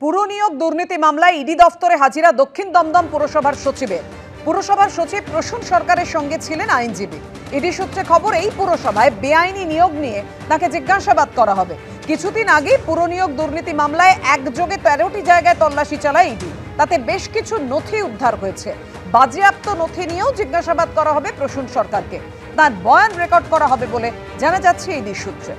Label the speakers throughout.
Speaker 1: পুরনিয়োগ দুর্নীতি মামলায় ইডি দফতরে হাজিরা দক্ষিণ দমদম পুরসভার সচিবের। পুরসভার সচিব প্রসূন সরকারের সঙ্গে ছিলেন আইনজীবী। ইডি সূত্রে খবর, এই পুরসভায় বেআইনি নিয়োগ নিয়ে তাকে জিজ্ঞাসাবাদ করা হবে। কিছুদিন আগে পুরনিয়োগ দুর্নীতি মামলায় একযোগে 13টি জায়গায় তল্লাশি চালায় ইডি। তাতে বেশ কিছু নথি উদ্ধার হয়েছে। বাজেয়াপ্ত নথি নিয়েও জিজ্ঞাসাবাদ করা হবে প্রসূন সরকারকে। তার বয়ান রেকর্ড করা হবে বলে জানা যাচ্ছে ইডি সূত্রে।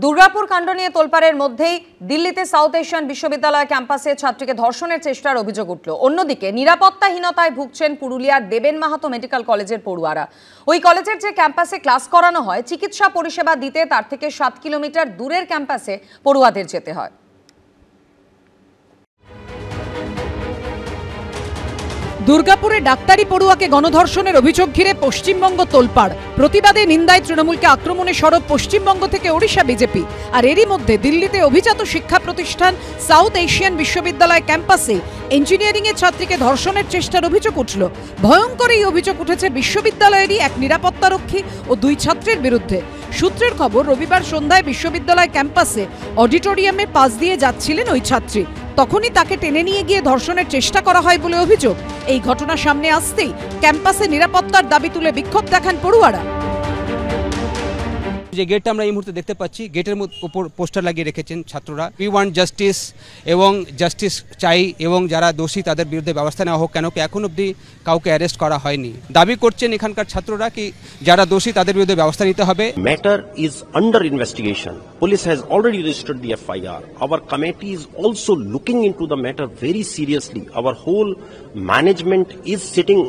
Speaker 1: দুর্গাপুর কাণ্ড নিয়ে তোলপাড়ের মধ্যেই দিল্লিতে সাউথ এশিয়ান বিশ্ববিদ্যালয় ক্যাম্পাসে ছাত্রীকে ধর্ষণের চেষ্টার অভিযোগ উঠল। অন্যদিকে নিরাপত্তাহীনতায় ভুগছেন পুরুলিয়ার দেবেন মাহাতো মেডিকেল কলেজের পড়ুয়ারা। ওই কলেজের যে ক্যাম্পাসে ক্লাস করানো হয়, চিকিৎসা পরিষেবা দিতে তার থেকে 7 কিলোমিটার দূরের ক্যাম্পাসে পড়ুয়াদের যেতে হয়। দুর্গাপুরে ডাক্তারি পড়ুয়াকে গণধর্ষণের অভিযোগ ঘিরে পশ্চিমবঙ্গ তোলপাড়। প্রতিবাদে নিন্দায় তৃণমূলকে আক্রমণে সরব পশ্চিমবঙ্গ থেকে ওড়িশা বিজেপি। আর এরই মধ্যে দিল্লিতে অভিজাত শিক্ষা প্রতিষ্ঠান সাউথ এশিয়ান বিশ্ববিদ্যালয় ক্যাম্পাসে ইঞ্জিনিয়ারিং এর ছাত্রীকে ধর্ষণের চেষ্টার অভিযোগ উঠল। ভয়ঙ্কর এই অভিযোগ উঠেছে বিশ্ববিদ্যালয়েরই এক নিরাপত্তারক্ষী ও 2 ছাত্রের বিরুদ্ধে। সূত্রের খবর, রবিবার সন্ধ্যায় বিশ্ববিদ্যালয় ক্যাম্পাসে অডিটোরিয়ামে পাশ দিয়ে যাচ্ছিলেন ওই ছাত্রী। তখনই তাকে টেনে নিয়ে গিয়ে ধর্ষণের চেষ্টা করা হয় বলে অভিযোগ। এই ঘটনা সামনে আসতেই ক্যাম্পাসে নিরাপত্তার দাবি তুলে বিক্ষোভ দেখান পড়ুয়ারা।
Speaker 2: যে গেটটা আমরা এই মুহূর্তে দেখতে পাচ্ছি, গেটের উপর পোস্টার লাগিয়ে রেখেছেন ছাত্ররা, উই ওয়ান্ট জাস্টিস, এবং জাস্টিস চাই, এবং যারা দোষী তাদের বিরুদ্ধে ব্যবস্থা নেওয়া হোক। কেন কি এখন অবধি কাউকে অ্যারেস্ট করা হয়নি? দাবি করছেন এখানকার ছাত্ররা কি যারা দোষী তাদের বিরুদ্ধে ব্যবস্থা নিতে হবে।
Speaker 3: Matter is under investigation. Police has already registered the FIR. Our committee is also looking into the matter very seriously. Our whole management is sitting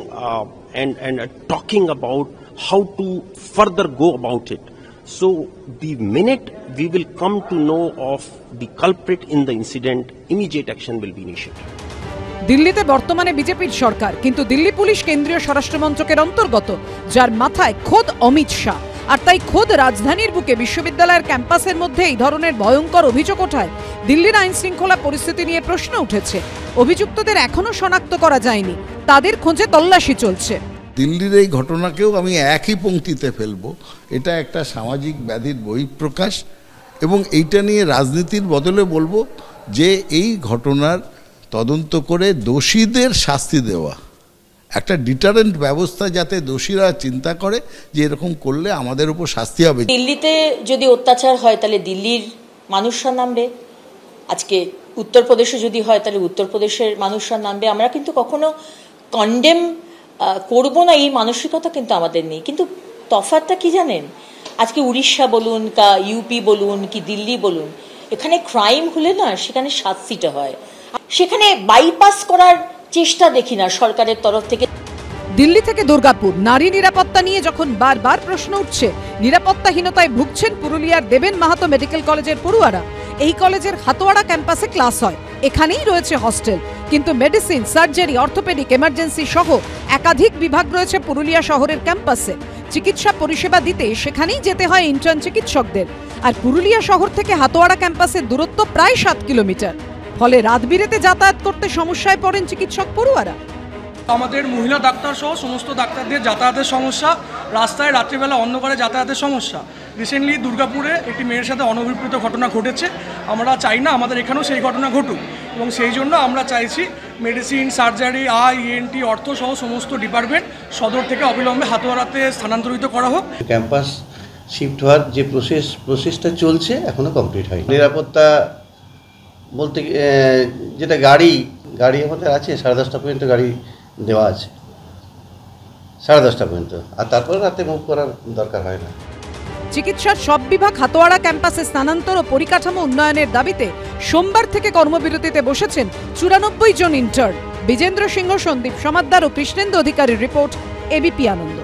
Speaker 3: and talking about how to further go about it. So the minute we will come to know of the culprit in the incident, immediate action will be initiated.
Speaker 1: দিল্লিতে বর্তমানে বিজেপির সরকার, কিন্তু Delhi police কেন্দ্রীয় স্বরাষ্ট্রমন্ত্রকের অন্তর্গত, যার মাথায় খোদ অমিত শাহ। আর তাই খোদ রাজধানীর বুকে বিশ্ববিদ্যালয়ের ক্যাম্পাসের মধ্যে এই ধরনের ভয়ঙ্কর অভিযোগ ওঠায় দিল্লির আইন শৃঙ্খলা পরিস্থিতি নিয়ে প্রশ্ন উঠেছে। অভিযুক্তদের এখনো শনাক্ত করা যায়নি, তাদের খোঁজে তল্লাশি চলছে।
Speaker 4: দিল্লির এই ঘটনাকেও আমি একই পংক্তিতে ফেলবো, এটা একটা সামাজিক ব্যাধির বহিঃপ্রকাশ, এবং এইটা নিয়ে রাজনীতির বদলে বলবো যে এই ঘটনার তদন্ত করে দোষীদের শাস্তি দেওয়া, একটা ডিটারেন্ট ব্যবস্থা, যাতে দোষীরা চিন্তা করে যে এরকম করলে আমাদের উপর শাস্তি হবে।
Speaker 5: দিল্লিতে যদি অত্যাচার হয় তাহলে দিল্লির মানুষরা নামবে, আজকে উত্তরপ্রদেশে যদি হয় তাহলে উত্তরপ্রদেশের মানুষরা নামবে। আমরা কিন্তু কখনো কন্ডেম করব না, এই মানসিকতা কিন্তু আমাদের নেই। কিন্তু তফাৎটা কি জানেন, আজকে উড়িষ্যা বলুন, ইউপি বলুন, কি দিল্লি বলুন, এখানে ক্রাইম হলে না সেখানে শাস্তিটা হয়, সেখানে বাইপাস করার চেষ্টা দেখি না সরকারের তরফ থেকে।
Speaker 1: দিল্লি থেকে দুর্গাপুর, নারী নিরাপত্তা নিয়ে যখন বারবার প্রশ্ন উঠছে, নিরাপত্তাহীনতায় ভুগছেন পুরুলিয়ার দেবেন মাহাতো মেডিকেল কলেজের পড়ুয়ারা। এই কলেজের হাতোয়াড়া ক্যাম্পাসে ক্লাস হয়, এখানেই রয়েছে হস্টেল, কিন্তু মেডিসিন, সার্জারি, অর্থোপেডিক, এমার্জেন্সি সহ একাধিক বিভাগ রয়েছে পুরুলিয়া শহরের ক্যাম্পাসে। চিকিৎসা পরিষেবা দিতে সেখানেই যেতে হয় ইন্টার্ন চিকিৎসকদের। আর পুরুলিয়া শহর থেকে হাতোয়াড়া ক্যাম্পাসের দূরত্ব প্রায় 7 কিলোমিটার। ফলে রাত বিরেতে যাতায়াত করতে সমস্যায় পড়েন চিকিৎসক পড়ুয়ারা।
Speaker 6: আমাদের মহিলা ডাক্তার সহ সমস্ত ডাক্তারদের যাতায়াতের সমস্যা, রাস্তায় রাত্রিবেলা অন্ধকারে যাতায়াতের সমস্যা। রিসেন্টলি দুর্গাপুরে একটি মেয়ের সাথে অনভিপ্রেত ঘটনা ঘটেছে। আমরা চাই না আমাদের এখানেও সেই ঘটনা ঘটুক, এবং সেই জন্য আমরা চাইছি মেডিসিন, সার্জারি, ENT, অর্থ সহ সমস্ত ডিপার্টমেন্ট সদর থেকে অবিলম্বে হাতোয়াড়াতে স্থানান্তরিত করা হোক।
Speaker 7: ক্যাম্পাস শিফট হওয়ার যে প্রসেসটা চলছে এখনো কমপ্লিট হয়নি। নিরাপত্তা বলতে যেটা গাড়ি আমাদের আছে 10:30 পর্যন্ত গাড়ি দেওয়া আছে, 10:30 পর্যন্ত, আর তারপরে রাতে মুভ করার দরকার হয় না।
Speaker 1: চিকিৎসার সব বিভাগ হাতোয়াড়া ক্যাম্পাসে স্থানান্তর ও পরিকাঠামো উন্নয়নের দাবিতে সোমবার থেকে কর্মবিরতিতে বসেছেন 94 জন ইন্টার্ন। বিজেন্দ্র সিংহ, সন্দীপ সমাদ্দার ও কৃষ্ণেন্দু অধিকারীর রিপোর্ট, এবিপি আনন্দ।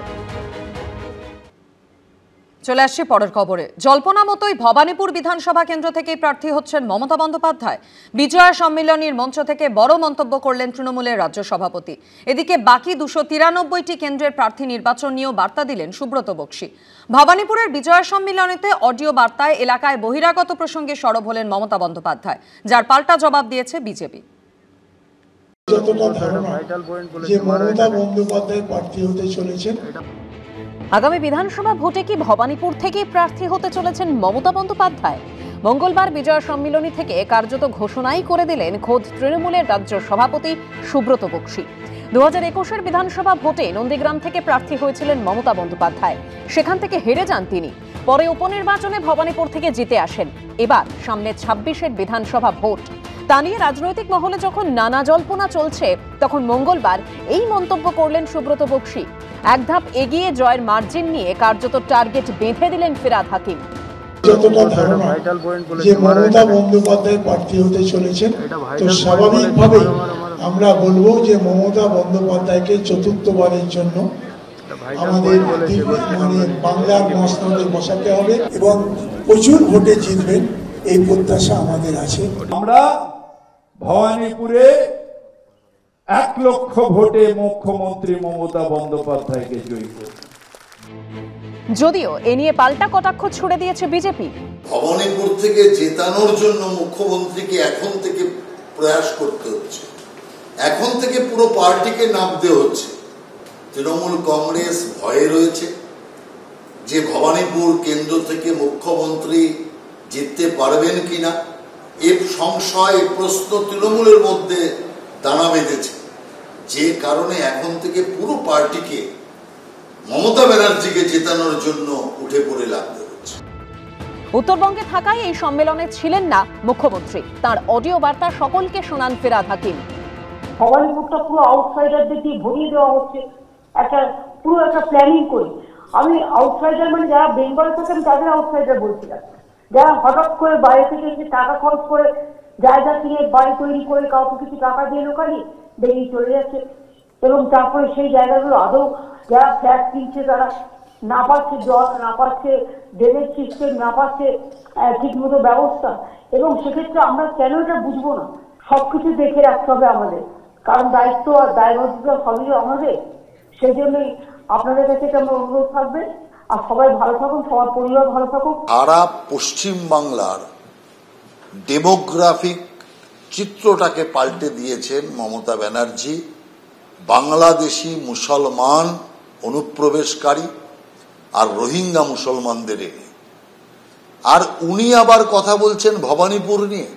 Speaker 1: চলে আসছে পরের খবরে। জল্পনা মতোই ভবানীপুর বিধানসভা কেন্দ্র থেকে প্রার্থী হচ্ছেন মমতা বন্দ্যোপাধ্যায়। বিজয়া সম্মেলনীর মঞ্চ থেকে বড় মন্তব্য করলেন তৃণমূলের রাজ্য সভাপতি। এদিকে বাকি 293টি কেন্দ্রের প্রার্থী নির্বাচন নিয়েও বার্তা দিলেন সুব্রত বক্সী। ভবানীপুরের বিজয়া সম্মেলনীতে অডিও বার্তায় এলাকায় বহিরাগত প্রসঙ্গে সরব হলেন মমতা বন্দ্যোপাধ্যায়, যার পাল্টা জবাব দিয়েছে বিজেপি।
Speaker 8: যতটা ধারণা যে মমতা বন্দ্যোপাধ্যায় প্রার্থী হতে চলেছেন আগামী বিধানসভা ভোটে কি ভবানীপুর থেকে প্রার্থী হতে চলেছেন মমতা বন্দ্যোপাধ্যায়? মঙ্গলবার বিজয় সম্মেলনী থেকে কার্যত ঘোষণাই করে দিলেন খোদ তৃণমূলের রাজ্য সভাপতি সুব্রত বক্সী। 2021-এর বিধানসভা ভোটে নন্দীগ্রাম থেকে প্রার্থী হয়েছিলেন মমতা বন্দ্যোপাধ্যায়। সেখান থেকে হেরে যান তিনি। পরে উপনির্বাচনে ভবানীপুর থেকে জিতে আসেন। এবার সামনে 26-এর বিধানসভা ভোট। তা নিয়ে রাজনৈতিক মহলে যখন নানা জল্পনা চলছে, তখন মঙ্গলবার এই মন্তব্য করলেন সুব্রত বক্সী। এক ধাপ এগিয়ে জয়ের মার্জিন নিয়ে কার্যত টার্গেট বেঁধে দিলেন ফিরহাদ হাকিম।
Speaker 9: যতটা ধারণা যে মমতা বন্দ্যোপাধ্যায় প্রার্থী হতে চলেছেন, তো স্বাভাবিকভাবেই আমরা বলবো যে মমতা বন্দ্যোপাধ্যায়কে চতুর্থবারের জন্য আমাদের বাংলার মসনদে বসাতে হবে এবং প্রচুর ভোটে জিতবেন এই প্রত্যাশা আমাদের আছে।
Speaker 10: আমরা ভবানীপুরে 1 লক্ষ ভোটে মুখ্যমন্ত্রী মমতা বন্দ্যোপাধ্যায়কে জয়ী করব।
Speaker 8: যদিও এ নিয়ে পাল্টা কটাক্ষ ছুড়ে দিয়েছে বিজেপি।
Speaker 11: ভবানীপুর থেকে জেতানোর জন্য মুখ্যমন্ত্রীকে এখন থেকে প্রয়াস করতে হচ্ছে, এখন থেকে পুরো পার্টিকে নামতে হচ্ছে। তৃণমূল কংগ্রেস ভয়ে রয়েছে যে ভবানীপুর কেন্দ্র থেকে মুখ্যমন্ত্রী জিততে পারবেন কিনা। এর সংশয়, প্রশ্ন তৃণমূলের মধ্যে দানা বেঁধেছে, যে কারণে এখন থেকে পুরো পার্টিকে মমতা ব্যানার্জিকে জেতানোর জন্য উঠে পড়ে লাগতে হচ্ছে।
Speaker 8: উত্তরবঙ্গে থাকায় এই সম্মেলনে ছিলেন না মুখ্যমন্ত্রী। তার অডিও বার্তা সকলকে শোনান ফিরহাদ হাকিম।
Speaker 12: ভবানীপুরটা পুরো আউটসাইডারদের দিয়ে ভরিয়ে দেওয়া হচ্ছে, পুরো একটা প্ল্যানিং করে। আমি আউটসাইডার মানে যারা বেঙ্গল থাকেন তাদের আউটসাইডার বলছিলাম, যারা হঠাৎ করে বাইরে থেকে এসে টাকা খরচ করে জায়গা কিনে বাড়ি তৈরি করে কাউকে কিছু টাকা দিয়ে লোকালি বেরিয়ে চলে যাচ্ছে, এবং তারপরে সেই জায়গাগুলো আদৌ যারা ফ্ল্যাট কিনছে তারা না পাচ্ছে, জল না পাচ্ছে, ড্রেনেজ সিস্টেম না পাচ্ছে ঠিকমতো ব্যবস্থা। এবং সেক্ষেত্রে আমরা কেন এটা বুঝবো না? সবকিছু দেখে রাখতে হবে আমাদের, কারণ দায়িত্ব আর দায়বদ্ধতা সবই আমাদের। সেই জন্যই আপনাদের কাছে আমার অনুরোধ থাকবে, আর সবাই ভালো থাকুন, সবার পরিবার ভালো থাকুক।
Speaker 11: সারা পশ্চিম বাংলার ডেমোগ্রাফিক চিত্রটাকে পাল্টে দিয়েছেন মমতা ব্যানার্জি বাংলাদেশি মুসলমান অনুপ্রবেশকারী আর রোহিঙ্গা মুসলমানদের এনে। আর উনি আবার কথা বলছেন ভবানীপুর নিয়ে।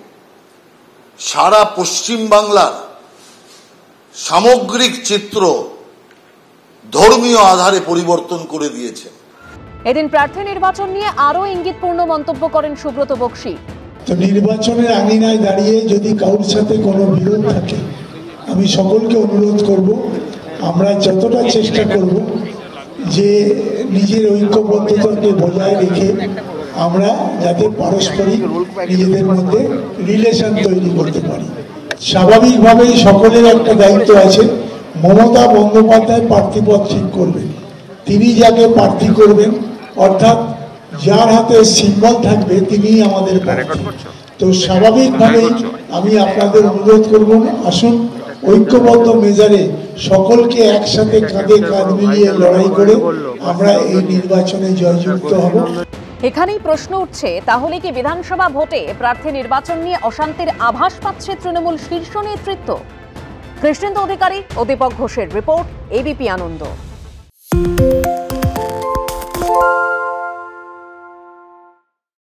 Speaker 11: সারা পশ্চিম বাংলার সামগ্রিক চিত্র ধর্মীয় আধারে পরিবর্তন করে দিয়েছেন।
Speaker 8: এদিন প্রার্থী নির্বাচন নিয়ে আরো ইঙ্গিতপূর্ণ মন্তব্য করেন সুব্রত বক্সী।
Speaker 9: তো নির্বাচনের আঙিনায় দাঁড়িয়ে যদি কারোর সাথে কোনো বিরোধ থাকে, আমি সকলকে অনুরোধ করব, আমরা যতটা চেষ্টা করব যে নিজের ঐক্যবদ্ধতাকে বজায় রেখে আমরা যাতে পারস্পরিক নিজেদের মধ্যে রিলেশন তৈরি করতে পারি। স্বাভাবিকভাবেই সকলের একটা দায়িত্ব আছে। মমতা বন্দ্যোপাধ্যায় প্রার্থীপদ ঠিক করবেন, তিনি যাকে প্রার্থী করবেন, অর্থাৎ যার হাতে সিম্বল থাকবে তিনিই আমাদের প্রার্থী। তো স্বাভাবিকভাবেই আমি আপনাদের অনুরোধ করব, আসুন ঐক্যবদ্ধ মেজারে সকলকে একসাথে কাঁধে কাঁধ মিলিয়ে লড়াই করে আমরা এই নির্বাচনে জয়যুক্ত হব।
Speaker 8: এখানেই প্রশ্ন উঠছে, তাহলে কি বিধানসভা ভোটে প্রার্থী নির্বাচন নিয়ে অশান্তির আভাস পাচ্ছে তৃণমূল শীর্ষ নেতৃত্ব? কৃষ্ণেন্দু অধিকারী ও দীপক ঘোষের রিপোর্ট, এবিপি আনন্দ।